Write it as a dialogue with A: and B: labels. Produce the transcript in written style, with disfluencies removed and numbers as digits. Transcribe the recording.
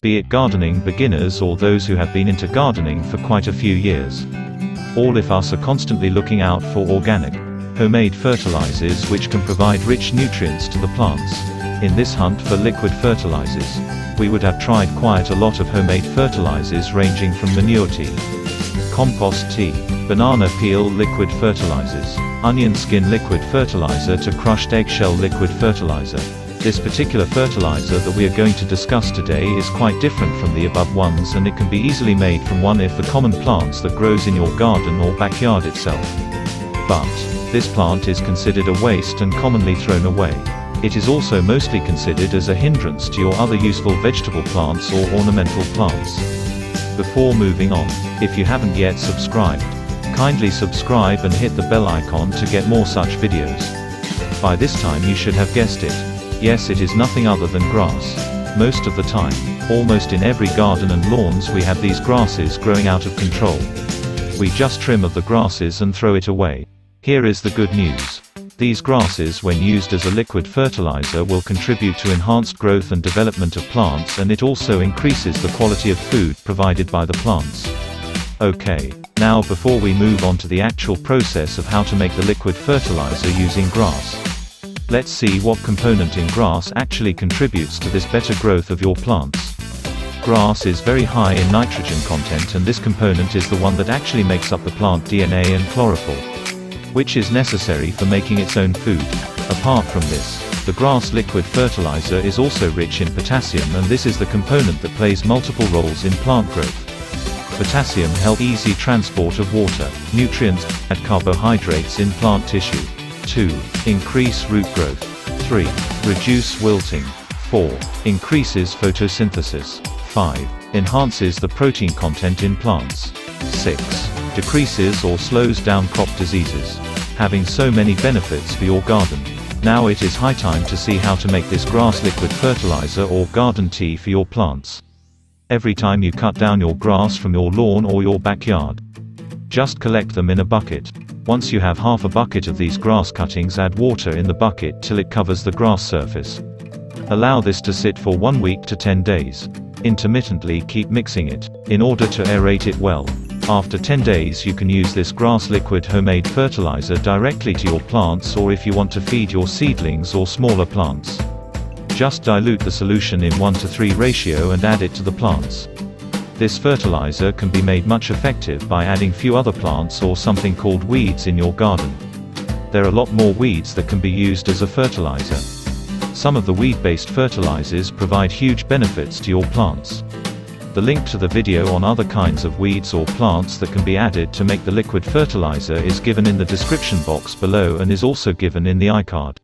A: Be it gardening beginners or those who have been into gardening for quite a few years. All of us are constantly looking out for organic, homemade fertilizers which can provide rich nutrients to the plants. In this hunt for liquid fertilizers, we would have tried quite a lot of homemade fertilizers ranging from manure tea, compost tea, banana peel liquid fertilizers, onion skin liquid fertilizer to crushed eggshell liquid fertilizer. This particular fertilizer that we are going to discuss today is quite different from the above ones, and it can be easily made from one of the common plants that grows in your garden or backyard itself. But this plant is considered a waste and commonly thrown away. It is also mostly considered as a hindrance to your other useful vegetable plants or ornamental plants. Before moving on, if you haven't yet subscribed, kindly subscribe and hit the bell icon to get more such videos. By this time you should have guessed it. Yes, it is nothing other than grass. Most of the time, almost in every garden and lawns we have these grasses growing out of control. We just trim of the grasses and throw it away. Here is the good news. These grasses, when used as a liquid fertilizer, will contribute to enhanced growth and development of plants, and it also increases the quality of food provided by the plants. Okay, now before we move on to the actual process of how to make the liquid fertilizer using grass, let's see what component in grass actually contributes to this better growth of your plants. Grass is very high in nitrogen content, and this component is the one that actually makes up the plant DNA and chlorophyll, which is necessary for making its own food. Apart from this, the grass liquid fertilizer is also rich in potassium, and this is the component that plays multiple roles in plant growth. Potassium helps easy transport of water, nutrients, and carbohydrates in plant tissue. 2. Increase root growth. 3. Reduce wilting. 4. Increases photosynthesis. 5. Enhances the protein content in plants. 6. Decreases or slows down crop diseases. Having so many benefits for your garden. Now it is high time to see how to make this grass liquid fertilizer or garden tea for your plants. Every time you cut down your grass from your lawn or your backyard, just collect them in a bucket. Once you have half a bucket of these grass cuttings, add water in the bucket till it covers the grass surface. Allow this to sit for 1 week to 10 days. Intermittently keep mixing it, in order to aerate it well. After 10 days you can use this grass liquid homemade fertilizer directly to your plants, or if you want to feed your seedlings or smaller plants. Just dilute the solution in 1:3 ratio and add it to the plants. This fertilizer can be made much effective by adding few other plants or something called weeds in your garden. There are a lot more weeds that can be used as a fertilizer. Some of the weed-based fertilizers provide huge benefits to your plants. The link to the video on other kinds of weeds or plants that can be added to make the liquid fertilizer is given in the description box below, and is also given in the iCard.